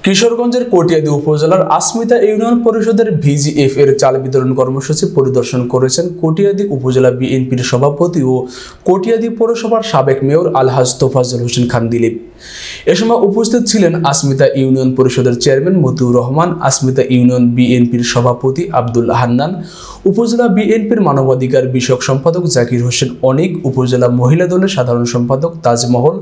কিশোরগঞ্জের কটিয়াদী উপজেলার আসমিতা ইউনিয়ন পরিষদের ভিজিএফ এর চাল বিতরণ কর্মসূচি পরিদর্শন করেছেন কটিয়াদী উপজেলা বিএনপির সভাপতি ও কটিয়াদী পৌরসভার সাবেক মেয়র আলহাজ তোফাজ্জল হোসেন খান দিলীপ। এ সময় উপস্থিত ছিলেন আসমিতা ইউনিয়ন পরিষদের চেয়ারম্যান মতিউর রহমান, আসমিতা ইউনিয়ন বিএনপির সভাপতি আব্দুল হান্নান, উপজেলা বিএনপির মানবাধিকার বিষয়ক সম্পাদক জাকির হোসেন অনিক, উপজেলা মহিলা দলের সাধারণ সম্পাদক তাজমহল,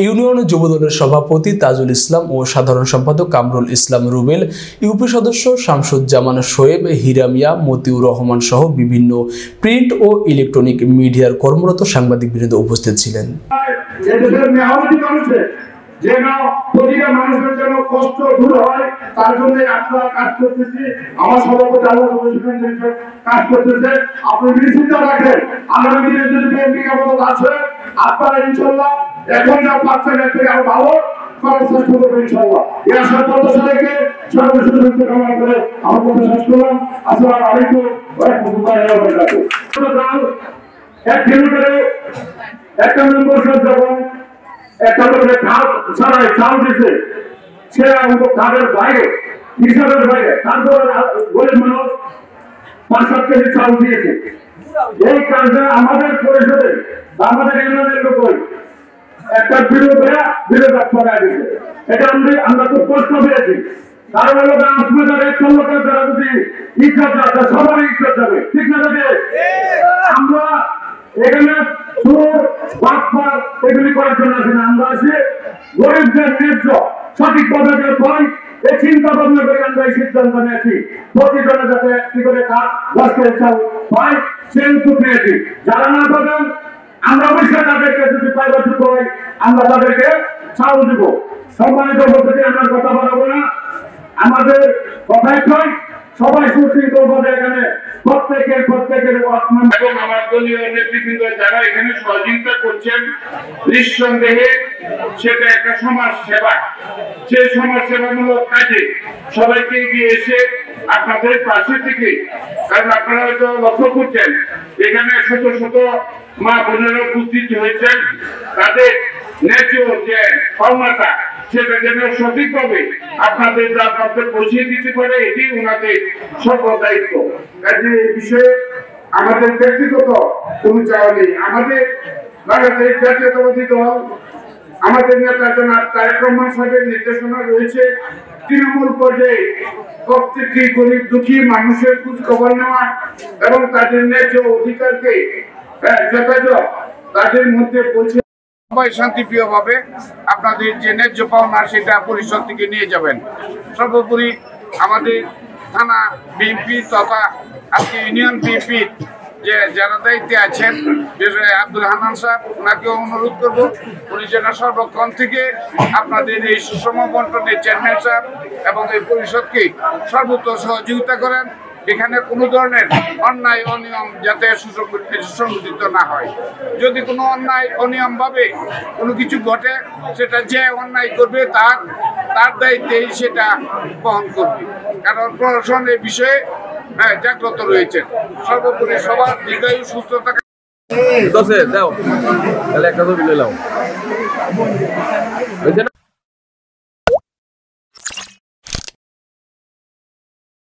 ইউনিয়ন যুব দলের সভাপতি তাজুল ইসলাম ও সাধারণ সম্পাদক কামরুল ইসলাম রুবেল, ইউপি সদস্য শামসুজ্জামান শোয়েব, হিরামিয়া, মতিউর রহমান সহ বিভিন্ন প্রিন্ট ও ইলেকট্রনিক মিডিয়ার কর্মরত সাংবাদিকবৃন্দ উপস্থিত ছিলেন। যেন প্রতিটা মানুষের জন্য কষ্ট দূর হয় তার জন্য আপনারা কাজ করতেছি। আমার সভাপতি কাজ করতেছে। আপনি নিশ্চিত রাখেন আগামী দিনে যদি বিএনপি ক্ষমতা আসে আপনারা ইনশাল্লাহ এখন যা পাচ্ছেন এর থেকে আরো ভালো করার চেষ্টা করবেন ইনশাল্লাহ। এই আশা প্রত্যাশাকে সর্বসুযোগ কামনা করে আমার কথা শেষ করলাম। আসসালামু আলাইকুম ওয়া রাহমাতুল্লাহি ওয়া বারাকাতুহু। এক কিলোমিটারে একটা নম্বর যখন একটা লোকের খাল ছাড়াই চাল দিচ্ছে, সে আমাকে তাদের বাইরে হিসাবের বাইরে তারপর গরিব মানুষ 5-7 কেজি চাল দিয়েছে। এই কাজটা আমাদের পরিষদে আমাদের ইউনিয়নের লোক একটা বিরোধ করা গেছে। এটা আমরা খুব কষ্ট পেয়েছি। কারণ হলো আসমেদার একটা লোকের দ্বারা যদি ইজ্জত যাবে সবারই ইজ্জত যাবে, ঠিক না? আমরা এখানে এগুলি করার জন্য আসেন, আমরা আছি গরিবদের ন্যায্য সঠিকভাবে পাই এই চিন্তা ভাবনা করে আমরা এই সিদ্ধান্ত নিয়েছি প্রতিজনে যাতে একটি করে কাজ 10 কেজি চাল পাই সেই উদ্যোগ নিয়েছি। যারা না পাবেন আমরা অবশ্যই তাদেরকে যদি পাইবার যোগ্য হয় আমরা তাদেরকে চাল দিব। সম্মানিত বলতে আমার কথা বাড়াবো না, আমাদের কথাই নয় সবাই সুশৃঙ্খলভাবে এখানে প্রত্যেকের এবং আমার দলীয় নেতৃবৃন্দ যারা এখানে সহযোগিতা করছেন নিঃসন্দেহে সেটা একটা সমাজ সেবা। সেই সমাজ সেবামূলক কাজে সবাইকে এগিয়ে এসে আপনাদের পাশে থেকে, কারণ আপনারা হয়তো লক্ষ্য করছেন এখানে শত শত মা বোনেরা উপস্থিত হয়েছেন, তাদের ন্যায্য যে পাওনাটা সেটা যেন সঠিকভাবে আপনাদের আপনাদের পৌঁছিয়ে দিতে পারে এটি ওনাদের সর্বদায়িত্ব। কাজে এই বিষয়ে আমাদের ব্যক্তিগত কোনো চাওয়া নেই। আমাদের বাংলাদেশ জাতীয়তাবাদী দল আমাদের নেতা জনাব তারেক রহমান সাহেবের নির্দেশনা রয়েছে তৃণমূল পর্যায়ে প্রত্যেকটি গরিব দুঃখী মানুষের খোঁজ খবর নেওয়া এবং তাদের ন্যায্য অধিকারকে যথাযথ তাদের মধ্যে পৌঁছে সবাই শান্তিপ্রিয় ভাবে আপনাদের যে ন্যায্য পাওনা সেটা পরিষদ থেকে নিয়ে যাবেন। সর্বোপরি আমাদের থানা বিএনপি তথা আজকে ইউনিয়ন বিএনপি যে যারা দায়িত্বে আছেন আব্দুল হান্নান সাহেব, ওনাকে অনুরোধ করব উনি যেন সর্বক্ষণ থেকে আপনাদের এই সুষম বন্টনের চেয়ারম্যান সাহেব এবং এই পরিষদকে সর্বোচ্চ সহযোগিতা করেন। এখানে কোনো ধরনের অন্যায় অনিয়ম যাতে সুসংগঠিত না হয়। যদি কোনো অন্যায় অনিয়ম ভাবে কোনো কিছু ঘটে সেটা যে অন্যায় করবে তার দায়িত্বেই সেটা বহন করবে, কারণ প্রশাসন এই বিষয়ে জাগ্রত রয়েছে। সর্বোপরি সবার দীর্ঘায়ু সুস্থ থাকা।